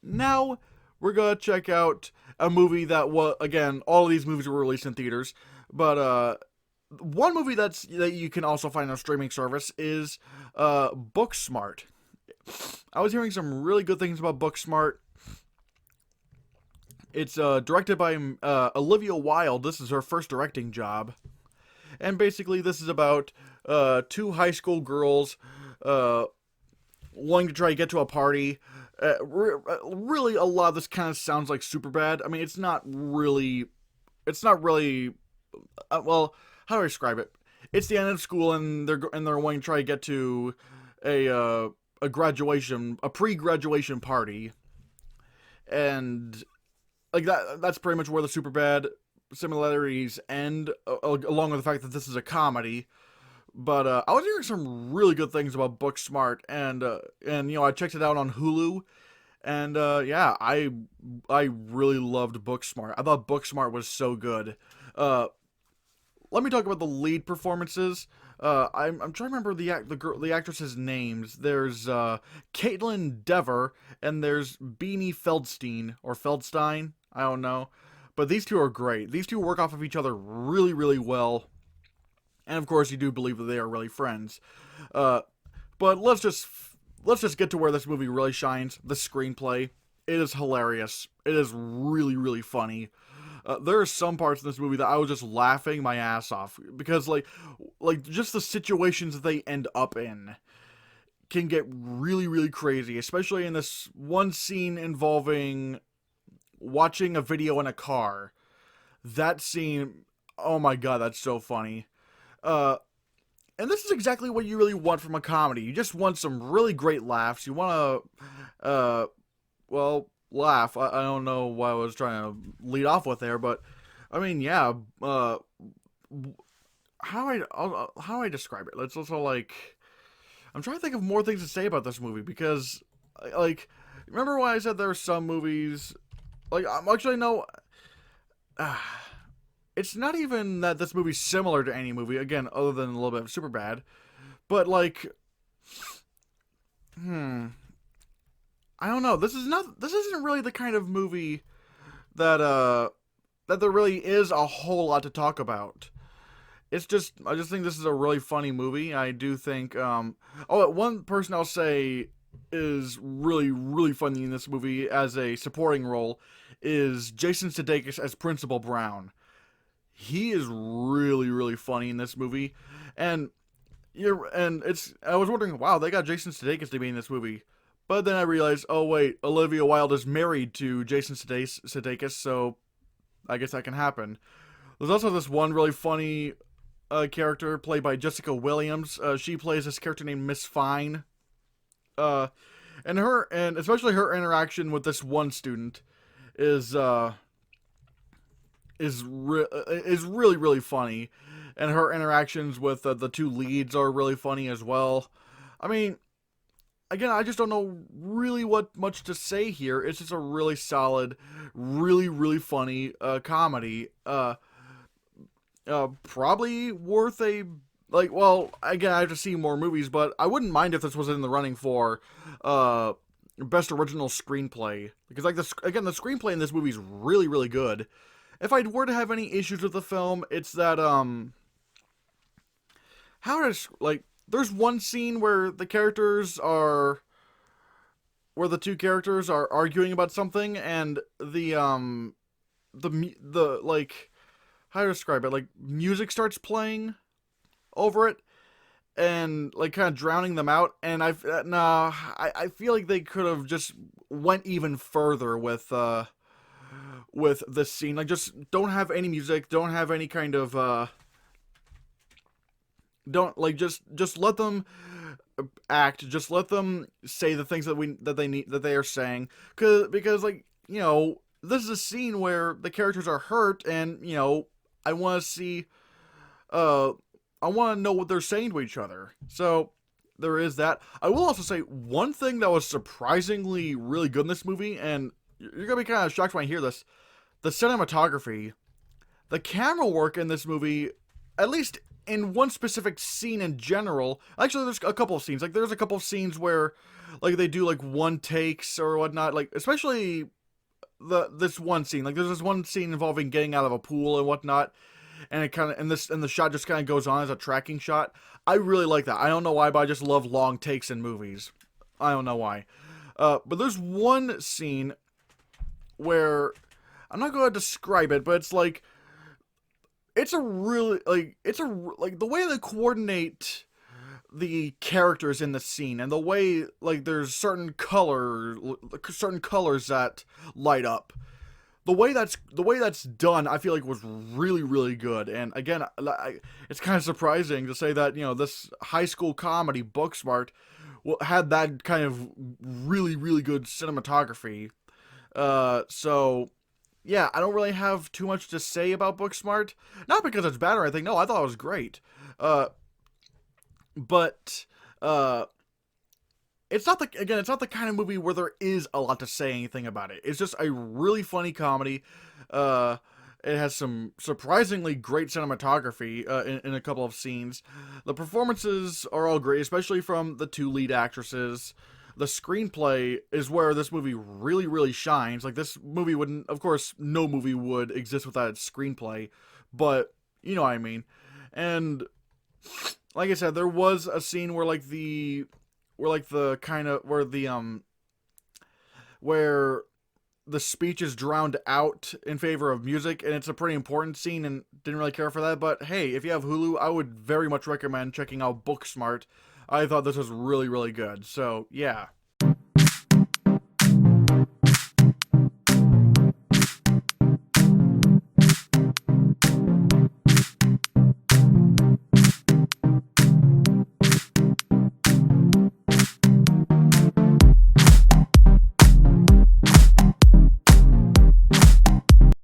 Now we're gonna check out a movie that was, again, all of these movies were released in theaters, but one movie that you can also find on a streaming service is Booksmart. I was hearing some really good things about Booksmart. It's directed by Olivia Wilde. This is her first directing job. And basically, this is about two high school girls uh, wanting to try to get to a party. Really, a lot of this kind of sounds like Superbad. I mean, it's not really. It's not really. Well, how do I describe it? It's the end of school, and they're wanting to try to get to a graduation, a pre-graduation party, and like that's pretty much where the Superbad similarities end, along with the fact that this is a comedy. But I was hearing some really good things about Booksmart, and I checked it out on Hulu, and yeah, I really loved Booksmart. I thought Booksmart was so good. Uh, Let me talk about the lead performances. I'm trying to remember the actresses' names. There's Caitlin Dever and there's Beanie Feldstein or Feldstein. I don't know, but these two are great. These two work off of each other really, really well, and of course, you do believe that they are really friends. Uh, but let's just get to where this movie really shines. The screenplay. It is hilarious. It is really, really funny. There are some parts in this movie that I was just laughing my ass off because, like just the situations that they end up in can get really, really crazy. Especially in this one scene involving watching a video in a car. That scene, oh my god, that's so funny. Uh, and this is exactly what you really want from a comedy. You just want some really great laughs. You want to, well, laugh. I don't know what I was trying to lead off with there, but I mean, yeah. How do I describe it? Let's also like. I'm trying to think of more things to say about this movie because, like, remember when I said there are some movies, like, I'm actually no. Uh, it's not even that this movie's similar to any movie. Again, other than a little bit of Superbad, but like, hmm, I don't know. This is not. This isn't really the kind of movie that that there really is a whole lot to talk about. It's just I just think this is a really funny movie. I do think one person I'll say is really really funny in this movie as a supporting role is Jason Sudeikis as Principal Brown. He is really really funny in this movie, and it's I was wondering, wow, they got Jason Sudeikis to be in this movie. But then I realized, oh wait, Olivia Wilde is married to Jason Sudeikis, so I guess that can happen. There's also this one really funny character played by Jessica Williams. She plays this character named Miss Fine. Uh, and especially her interaction with this one student is is really really funny, and her interactions with the two leads are really funny as well. I mean, again, I just don't know really what much to say here. It's just a really solid, really really funny comedy. Probably worth a like. Well, again, I have to see more movies, but I wouldn't mind if this was in the running for uh best original screenplay because like the screenplay in this movie is really really good. If I were to have any issues with the film, it's that how does like there's one scene where the two characters are arguing about something, and the like how to describe it, like music starts playing over it and like kind of drowning them out, and I feel like they could have just went even further with this scene. Like, just don't have any music, don't have any kind of don't like just let them act, just let them say the things that they are saying, because like, this is a scene where the characters are hurt, and I want to see uh I want to know what they're saying to each other. So there is that. I will also say one thing that was surprisingly really good in this movie, and you're gonna be kind of shocked when I hear this: the cinematography, the camera work in this movie, at least in one specific scene in general. Actually, there's a couple of scenes. Like, there's a couple of scenes where like they do like one takes or whatnot. Like especially this one scene. Like there's this one scene involving getting out of a pool and whatnot, and it kind of and the shot just kind of goes on as a tracking shot. I really like that. I don't know why, but I just love long takes in movies. I don't know why. But there's one scene where I'm not going to describe it, but it's like it's a really like the way they coordinate the characters in the scene and the way like there's certain colors that light up. The way that's done, I feel like was really good. And again, it's kind of surprising to say that this high school comedy Booksmart had that kind of really good cinematography. So yeah, I don't really have too much to say about Booksmart. Not because it's bad or anything. No, I thought it was great. But it's not the kind of movie where there is a lot to say anything about it. It's just a really funny comedy. Uh, it has some surprisingly great cinematography in a couple of scenes. The performances are all great, especially from the two lead actresses. The screenplay is where this movie really shines. Like this movie wouldn't, of course, no movie would exist without its screenplay, but you know what I mean. And like I said, there was a scene where the kind of where the speech is drowned out in favor of music, and it's a pretty important scene, and didn't really care for that. But hey, if you have Hulu, I would very much recommend checking out Booksmart. I thought this was really good. So yeah.